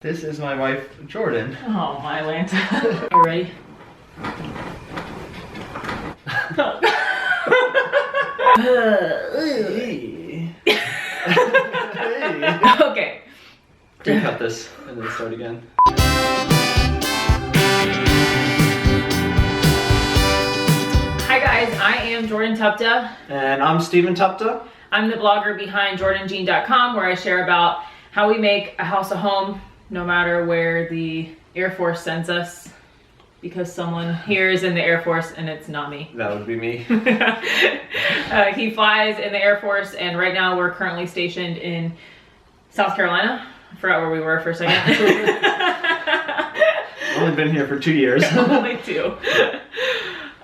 This is my wife, Jordan. Oh, my Lanta. You ready? Hey. Okay. Can you cut this and then start again? Hi guys, I am Jordan Tupta. And I'm Steven Tupta. I'm the blogger behind JordanJean.com, where I share about how we make a house a home no matter where the Air Force sends us, because someone here is in the Air Force and it's not me. That would be me. He flies in the Air Force, and right now we're currently stationed in South Carolina. I forgot where we were for a second. I've only been here for 2 years. Only 2.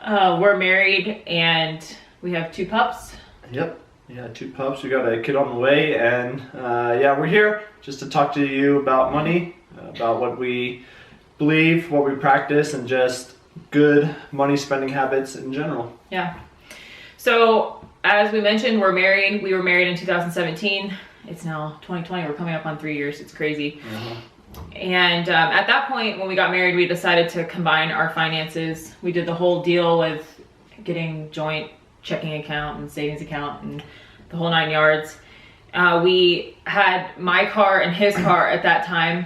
We're married and we have 2 pups. Yep. Yeah, 2 pups. We got a kid on the way, and yeah, we're here just to talk to you about money, about what we believe, what we practice, and just good money spending habits in general. Yeah. So as we mentioned, we're married. We were married in 2017. It's now 2020. We're coming up on 3 years. It's crazy. And at that point, when we got married, we decided to combine our finances. We did the whole deal with getting joint checking account and savings account and the whole 9 yards. We had my car and his car at that time.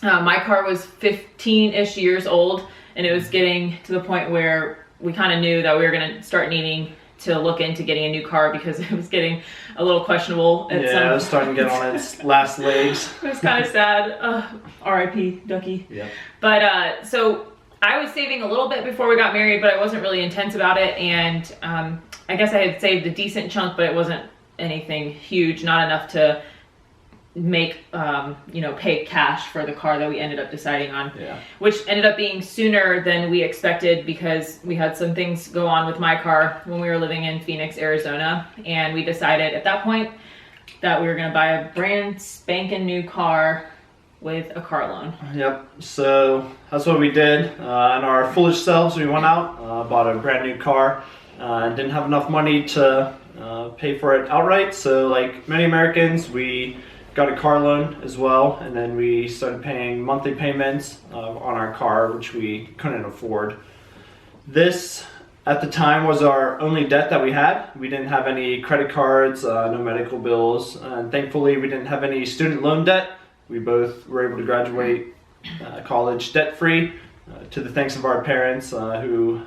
My car was 15-ish years old, and it was getting to the point where we kind of knew that we were going to start needing to look into getting a new car because it was getting a little questionable. It was starting to get on its last legs. It was kind of sad. R.I.P. Ducky. Yeah. But so I was saving a little bit before we got married, but I wasn't really intense about it. And I guess I had saved a decent chunk, but it wasn't anything huge, not enough to make, pay cash for the car that we ended up deciding on. Yeah. Which ended up being sooner than we expected because we had some things go on with my car when we were living in Phoenix, Arizona. And we decided at that point that we were going to buy a brand spanking new car with a car loan. Yep, so that's what we did. In our foolish selves, we went out, bought a brand new car, and didn't have enough money to pay for it outright. So like many Americans, we got a car loan as well, and then we started paying monthly payments on our car, which we couldn't afford. This, at the time, was our only debt that we had. We didn't have any credit cards, no medical bills, and thankfully we didn't have any student loan debt. We both were able to graduate college debt-free to the thanks of our parents who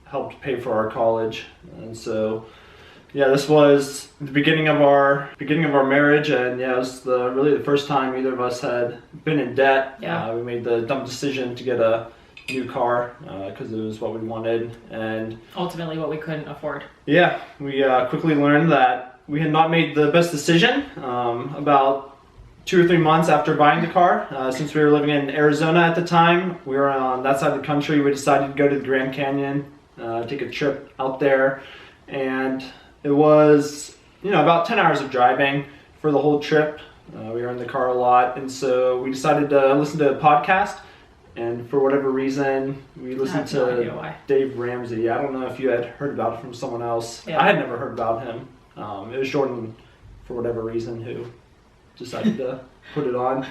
helped pay for our college. And so, yeah, this was the beginning of our marriage, and yeah, it was really the first time either of us had been in debt. Yeah. We made the dumb decision to get a new car because it was what we wanted, and ultimately what we couldn't afford. Yeah, we quickly learned that we had not made the best decision. About 2 or 3 months after buying the car, since we were living in Arizona at the time, we were on that side of the country. We decided to go to the Grand Canyon, take a trip out there, and it was, about 10 hours of driving for the whole trip. We were in the car a lot, and so we decided to listen to a podcast, and for whatever reason, we listened to Dave Ramsey. I don't know if you had heard about it from someone else. Yeah. I had never heard about him. It was Jordan, for whatever reason, who decided to put it on.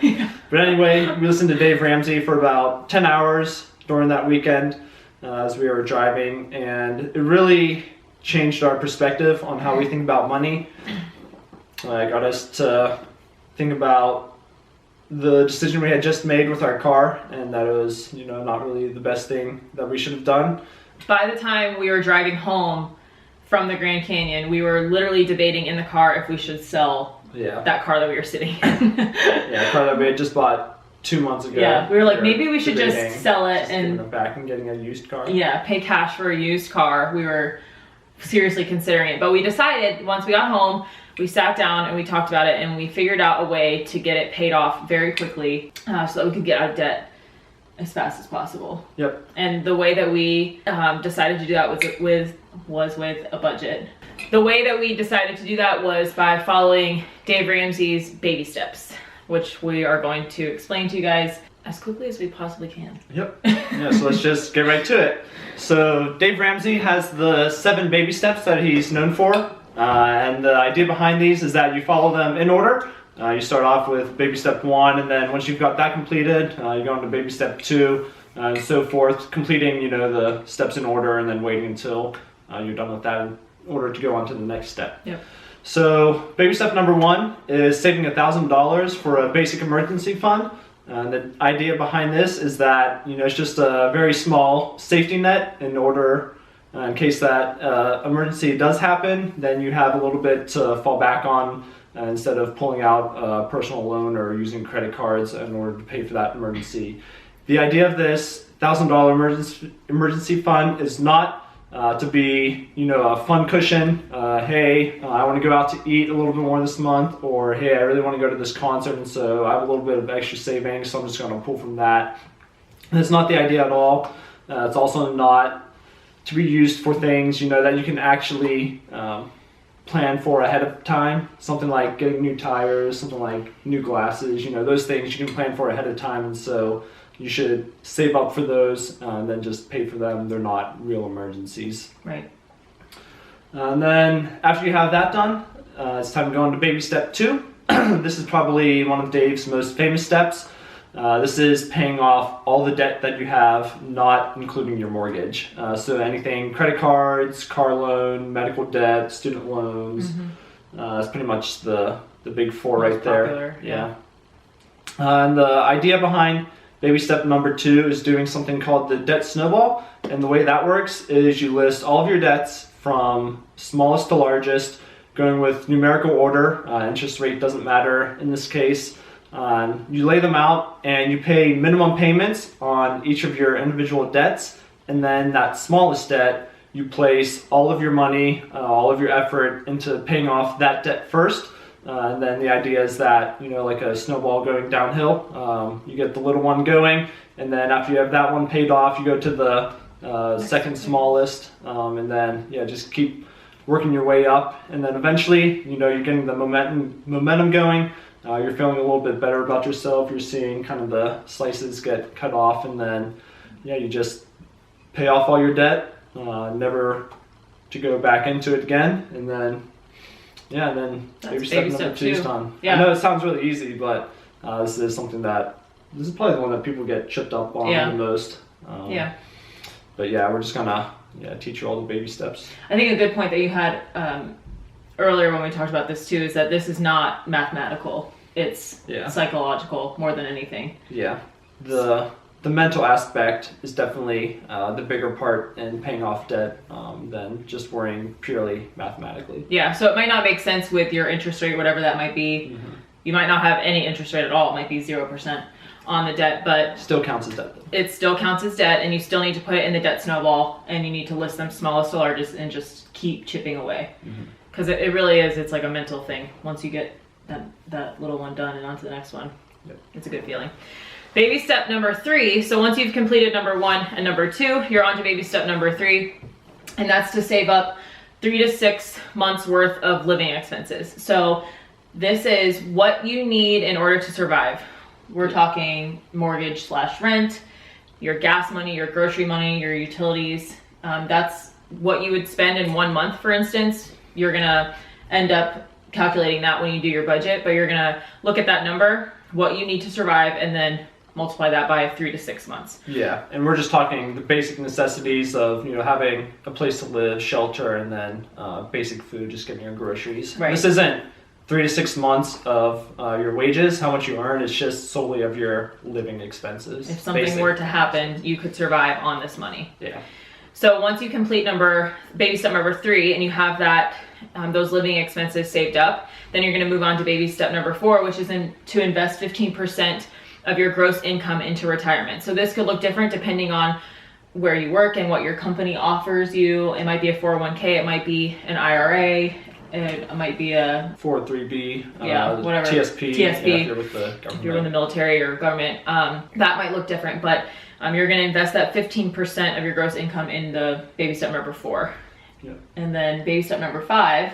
But anyway, we listened to Dave Ramsey for about 10 hours during that weekend as we were driving, and it really changed our perspective on how we think about money. It got us to think about the decision we had just made with our car, and that it was, not really the best thing that we should have done. By the time we were driving home from the Grand Canyon, we were literally debating in the car if we should sell that car that we were sitting in. Yeah, a car that we had just bought 2 months ago. Yeah, we were like, maybe we should just sell it and giving it back and getting a used car. Yeah, pay cash for a used car. We were seriously considering it, but we decided once we got home, we sat down and we talked about it, and we figured out a way to get it paid off very quickly so that we could get out of debt as fast as possible. Yep. And the way that we decided to do that was with a budget. The way that we decided to do that was by following Dave Ramsey's baby steps, which we are going to explain to you guys as quickly as we possibly can. Yep. Yeah, so let's just get right to it. So Dave Ramsey has the 7 baby steps that he's known for. And the idea behind these is that you follow them in order. You start off with baby step 1, and then once you've got that completed, you go into baby step 2, and so forth, completing the steps in order, and then waiting until you're done with that in order to go on to the next step. Yep. So baby step number 1 is saving $1,000 for a basic emergency fund. The idea behind this is that it's just a very small safety net in order, in case that emergency does happen, then you have a little bit to fall back on instead of pulling out a personal loan or using credit cards in order to pay for that emergency. The idea of this $1,000 emergency fund is not to be, a fun cushion. Hey, I want to go out to eat a little bit more this month, or hey, I really want to go to this concert, and so I have a little bit of extra savings, so I'm just going to pull from that. And it's not the idea at all. It's also not to be used for things, that you can actually plan for ahead of time. Something like getting new tires, something like new glasses, those things you can plan for ahead of time, and so you should save up for those and then just pay for them. They're not real emergencies. Right. And then after you have that done, it's time to go into baby step 2. This is probably one of Dave's most famous steps. This is paying off all the debt that you have, not including your mortgage. So anything, credit cards, car loan, medical debt, student loans. That's pretty much the big 4 right there. Popular, yeah. And the idea behind baby step number 2 is doing something called the debt snowball. And the way that works is you list all of your debts from smallest to largest, going with numerical order. Interest rate doesn't matter in this case. You lay them out and you pay minimum payments on each of your individual debts. And then that smallest debt, you place all of your money, all of your effort into paying off that debt first. And then the idea is that, like a snowball going downhill, you get the little one going, and then after you have that one paid off, you go to the second smallest, and then just keep working your way up, and then eventually, you're getting the momentum going. You're feeling a little bit better about yourself. You're seeing kind of the slices get cut off, and then you just pay off all your debt, never to go back into it again, and then. Yeah, and then baby step number 2 is done. Yeah. I know it sounds really easy, but this is something this is probably the one that people get tripped up on the most. But we're just gonna teach you all the baby steps. I think a good point that you had earlier when we talked about this too is that this is not mathematical. It's psychological more than anything. Yeah. The mental aspect is definitely the bigger part in paying off debt than just worrying purely mathematically. Yeah, so it might not make sense with your interest rate, whatever that might be. You might not have any interest rate at all. It might be 0% on the debt, but still counts as debt though. It still counts as debt, and you still need to put it in the debt snowball, and you need to list them smallest to largest and just keep chipping away. Because it really is, it's like a mental thing. Once you get that little one done and on to the next one, it's a good feeling. Baby step number 3. So once you've completed number 1 and number 2, you're on to baby step number 3. And that's to save up 3 to 6 months worth of living expenses. So this is what you need in order to survive. We're talking mortgage / rent, your gas money, your grocery money, your utilities. That's what you would spend in 1 month, for instance. You're gonna end up calculating that when you do your budget, but you're gonna look at that number, what you need to survive, and then multiply that by 3 to 6 months. Yeah, and we're just talking the basic necessities of having a place to live, shelter, and then basic food, just getting your groceries. Right. This isn't 3 to 6 months of your wages, how much you earn. It's just solely of your living expenses. If something were to happen, you could survive on this money. Yeah. So once you complete baby step number 3, and you have that those living expenses saved up, then you're going to move on to baby step number 4, which is to invest 15% of your gross income into retirement. So this could look different depending on where you work and what your company offers you. It might be a 401k, it might be an IRA, it might be a 403b, whatever. TSP. if you're with the government. If you're in the military or government, that might look different, but you're going to invest that 15% of your gross income in the baby step number 4. Yeah. And then baby step number 5.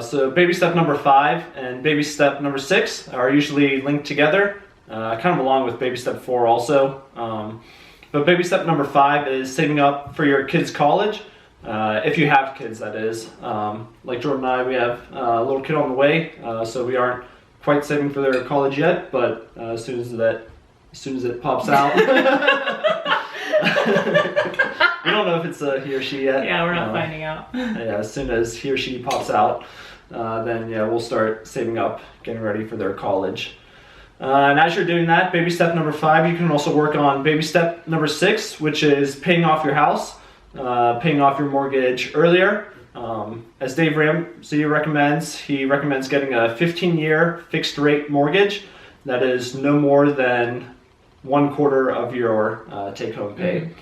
So baby step number 5 and baby step number 6 are usually linked together, kind of along with baby step 4 also. But baby step number 5 is saving up for your kids' college. If you have kids, that is. Like Jordan and I, we have a little kid on the way, so we aren't quite saving for their college yet, but as soon as it pops out, we don't know if it's he or she yet. Yeah, we're not finding out. Yeah, as soon as he or she pops out, then yeah, we'll start saving up, getting ready for their college. And as you're doing that, baby step number 5, you can also work on baby step number 6, which is paying off your house, paying off your mortgage earlier. As Dave Ramsey recommends, he recommends getting a 15-year fixed rate mortgage that is no more than 1/4 of your take-home pay. Mm-hmm.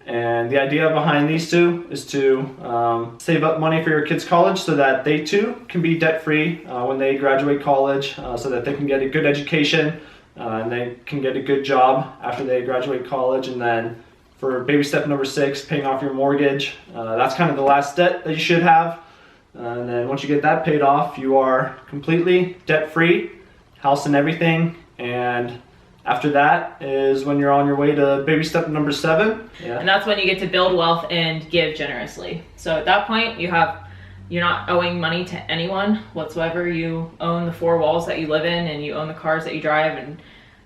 And the idea behind these two is to save up money for your kids' college so that they too can be debt-free when they graduate college, so that they can get a good education and they can get a good job after they graduate college. And then for baby step number 6, paying off your mortgage, that's kind of the last debt that you should have. And then once you get that paid off, you are completely debt-free, house and everything. And after that is when you're on your way to baby step number 7. Yeah. And that's when you get to build wealth and give generously. So at that point, you're not owing money to anyone whatsoever. You own the 4 walls that you live in, and you own the cars that you drive, and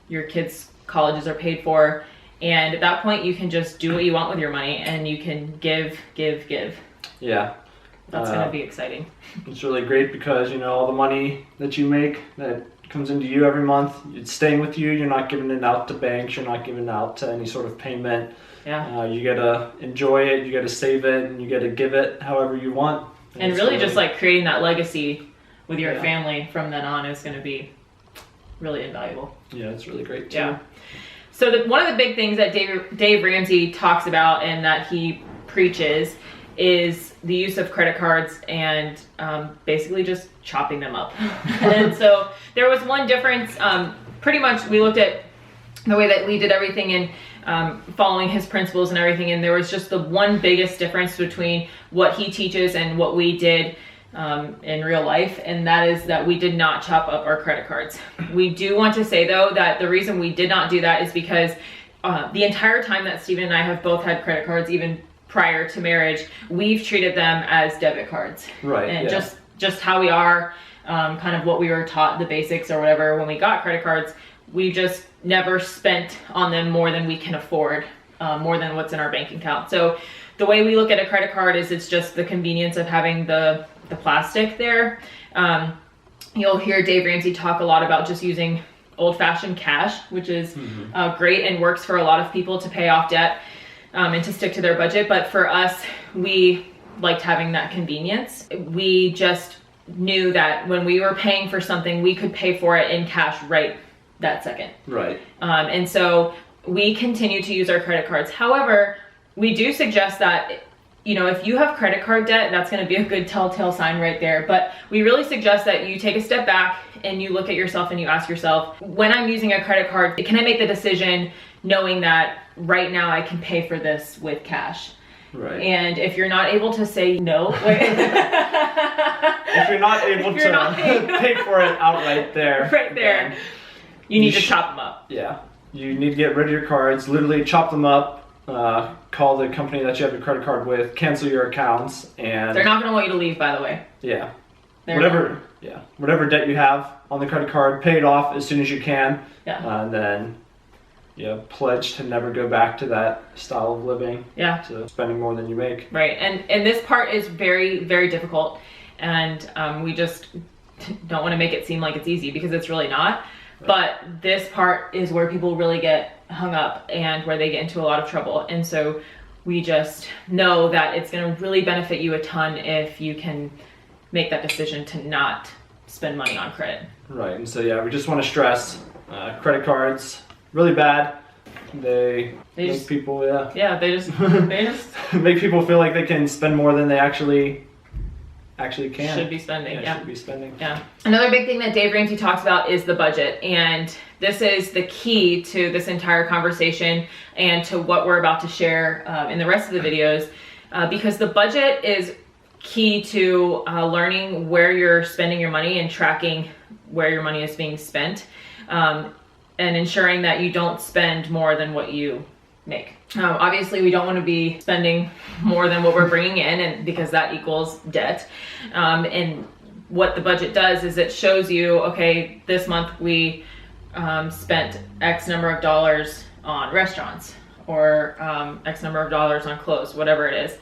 your kids' colleges are paid for. And at that point, you can just do what you want with your money, and you can give. Yeah. That's going to be exciting. It's really great because, all the money that you make that comes into you every month, it's staying with you. You're not giving it out to banks. You're not giving it out to any sort of payment. Yeah. You get to enjoy it. You get to save it, and you get to give it however you want. And really just like creating that legacy with your family from then on is going to be really invaluable. Yeah, it's really great too. Yeah. So one of the big things that Dave Ramsey talks about and that he preaches is the use of credit cards and basically just chopping them up. And so there was one difference. Pretty much we looked at the way that we did everything and following his principles and everything, and there was just the one biggest difference between what he teaches and what we did in real life, and that is that we did not chop up our credit cards. We do want to say though that the reason we did not do that is because the entire time that Stephen and I have both had credit cards, even prior to marriage, we've treated them as debit cards. Right. And yeah. just how we are, kind of what we were taught, the basics or whatever, when we got credit cards, we just never spent on them more than we can afford, more than what's in our bank account. So the way we look at a credit card is it's just the convenience of having the plastic there. You'll hear Dave Ramsey talk a lot about just using old-fashioned cash, which is great and works for a lot of people to pay off debt and to stick to their budget. But for us, we liked having that convenience. We just knew that when we were paying for something, we could pay for it in cash right that second. Right. And so we continue to use our credit cards. However, we do suggest that, if you have credit card debt, that's going to be a good telltale sign right there. But we really suggest that you take a step back and you look at yourself and you ask yourself, when I'm using a credit card, can I make the decision knowing that right now I can pay for this with cash? Right. And if you're not able to say no, if you're not able to pay for it outright there, right there, you need to chop them up. Yeah. You need to get rid of your cards, literally chop them up. Call the company that you have your credit card with, cancel your accounts, and they're not going to want you to leave, by the way. Yeah. Whatever debt you have on the credit card, pay it off as soon as you can. Yeah. And then pledge to never go back to that style of living. Yeah. To spending more than you make. Right. And this part is very, very difficult, and we just don't want to make it seem like it's easy, because it's really not. But this part is where people really get hung up and where they get into a lot of trouble. And so we just know that it's going to really benefit you a ton if you can make that decision to not spend money on credit. Right. And so, we just want to stress credit cards, really bad. They make just, people, Yeah, they just make people feel like they can spend more than they actually can. Should be spending. Should be spending. Yeah. Another big thing that Dave Ramsey talks about is the budget, and this is the key to this entire conversation and to what we're about to share in the rest of the videos, because the budget is key to learning where you're spending your money and tracking where your money is being spent, and ensuring that you don't spend more than what you make. Obviously, we don't want to be spending more than what we're bringing in, and because that equals debt. And what the budget does is it shows you, okay, this month we spent X number of dollars on restaurants, or X number of dollars on clothes, whatever it is.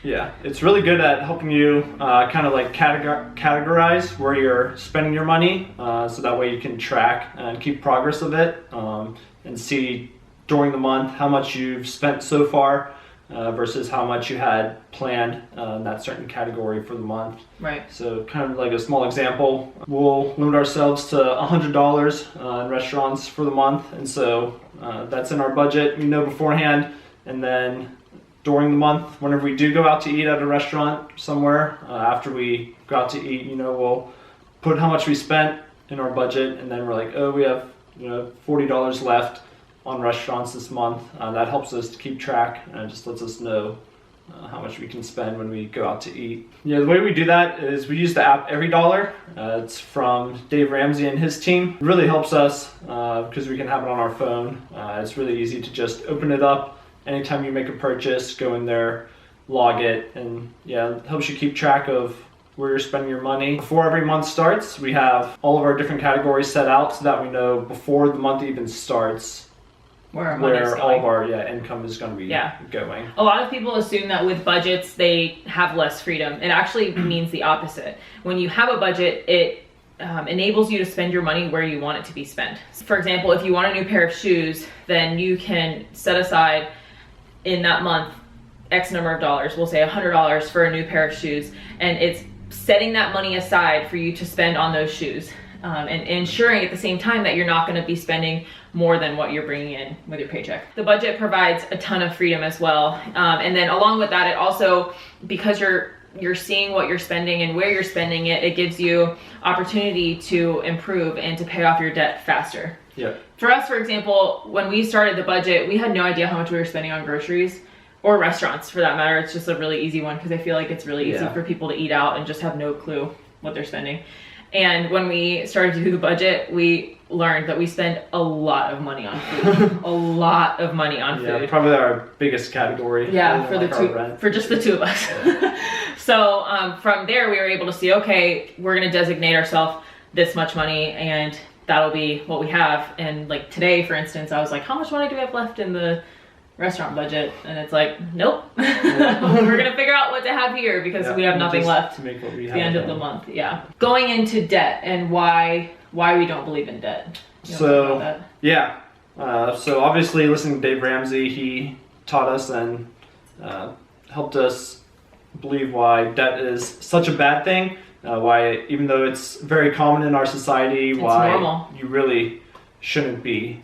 Yeah, it's really good at helping you kind of like categorize where you're spending your money, so that way you can track and keep progress of it, and see during the month how much you've spent so far versus how much you had planned in that certain category for the month. Right. So kind of like a small example, we'll limit ourselves to $100 in restaurants for the month, and so that's in our budget, we know beforehand, and then during the month, whenever we do go out to eat at a restaurant somewhere, after we go out to eat, we'll put how much we spent in our budget, and then we're like, oh, we have $40 left on restaurants this month. That helps us to keep track, and it just lets us know how much we can spend when we go out to eat. Yeah, the way we do that is we use the app Every Dollar. It's from Dave Ramsey and his team. It really helps us because we can have it on our phone. It's really easy to just open it up. Anytime you make a purchase, go in there, log it, and yeah, it helps you keep track of where you're spending your money. Before every month starts, we have all of our different categories set out so that we know before the month even starts where all of our income is going to be going. A lot of people assume that with budgets they have less freedom. It actually means the opposite. When you have a budget, it enables you to spend your money where you want it to be spent. For example, if you want a new pair of shoes, then you can set aside in that month X number of dollars, we'll say $100 for a new pair of shoes, and it's setting that money aside for you to spend on those shoes, and ensuring at the same time that you're not going to be spending more than what you're bringing in with your paycheck. The budget provides a ton of freedom as well, and then along with that, it also, because you're seeing what you're spending and where you're spending it, it gives you opportunity to improve and to pay off your debt faster. Yeah. For us, for example, when we started the budget, we had no idea how much we were spending on groceries or restaurants for that matter. It's just a really easy one because I feel like it's really easy for people to eat out and just have no clue what they're spending. And when we started to do the budget, we learned that we spend a lot of money on food. A lot of money on food. Yeah, probably our biggest category. Yeah, for just the two of us. So from there, we were able to see, okay, we're going to designate ourselves this much money, and that'll be what we have. And like today, for instance, I was like, how much money do we have left in the restaurant budget? And it's like, nope. We're gonna figure out what to have here because we have nothing left to make what we have at the end of the month. Yeah. Going into debt and why we don't believe in debt. So obviously listening to Dave Ramsey, he taught us and helped us believe why debt is such a bad thing. Why, even though it's very common in our society, why normal. You really shouldn't be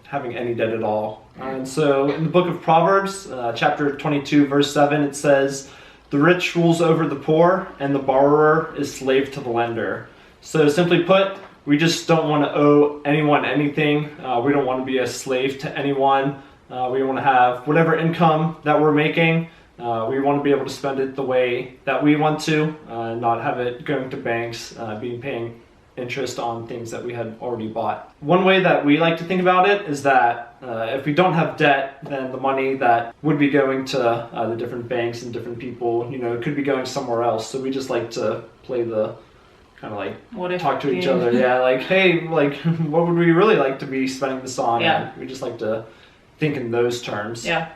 having any debt at all. And so in the book of Proverbs, chapter 22, verse 7, it says, "The rich rules over the poor, and the borrower is slave to the lender." So simply put, we just don't want to owe anyone anything. We don't want to be a slave to anyone. We want to have whatever income that we're making. We want to be able to spend it the way that we want to, not have it going to banks, paying interest on things that we had already bought. One way that we like to think about it is that if we don't have debt, then the money that would be going to the different banks and different people, it could be going somewhere else. So we just like to play the kind of like talk to each other. Yeah, like, hey, like, what would we really like to be spending this on? Yeah. And we just like to think in those terms. Yeah.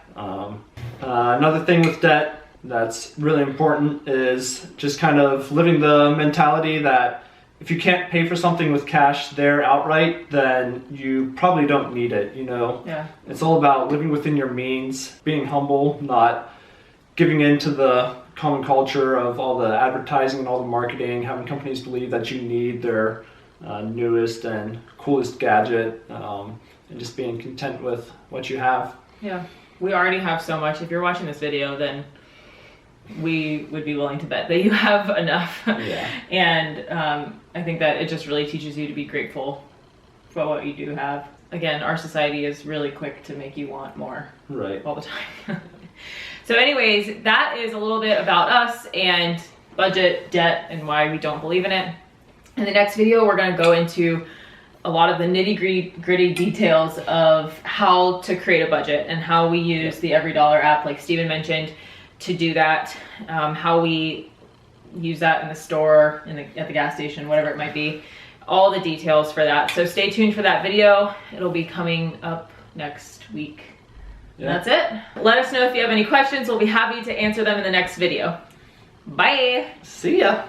Another thing with debt that's really important is just kind of living the mentality that if you can't pay for something with cash there outright, then you probably don't need it, Yeah. It's all about living within your means, being humble, not giving in to the common culture of all the advertising and all the marketing, having companies believe that you need their newest and coolest gadget, and just being content with what you have. Yeah. We already have so much. If you're watching this video, then we would be willing to bet that you have enough. Yeah. And I think that it just really teaches you to be grateful for what you do have. Again, our society is really quick to make you want more all the time. So anyways, that is a little bit about us and budget, debt, and why we don't believe in it. In the next video, we're going to go into a lot of the nitty-gritty details of how to create a budget and how we use the Every Dollar app, like Steven mentioned, to do that. How we use that in the store, at the gas station, whatever it might be. All the details for that. So stay tuned for that video. It'll be coming up next week. Yeah. That's it. Let us know if you have any questions. We'll be happy to answer them in the next video. Bye. See ya.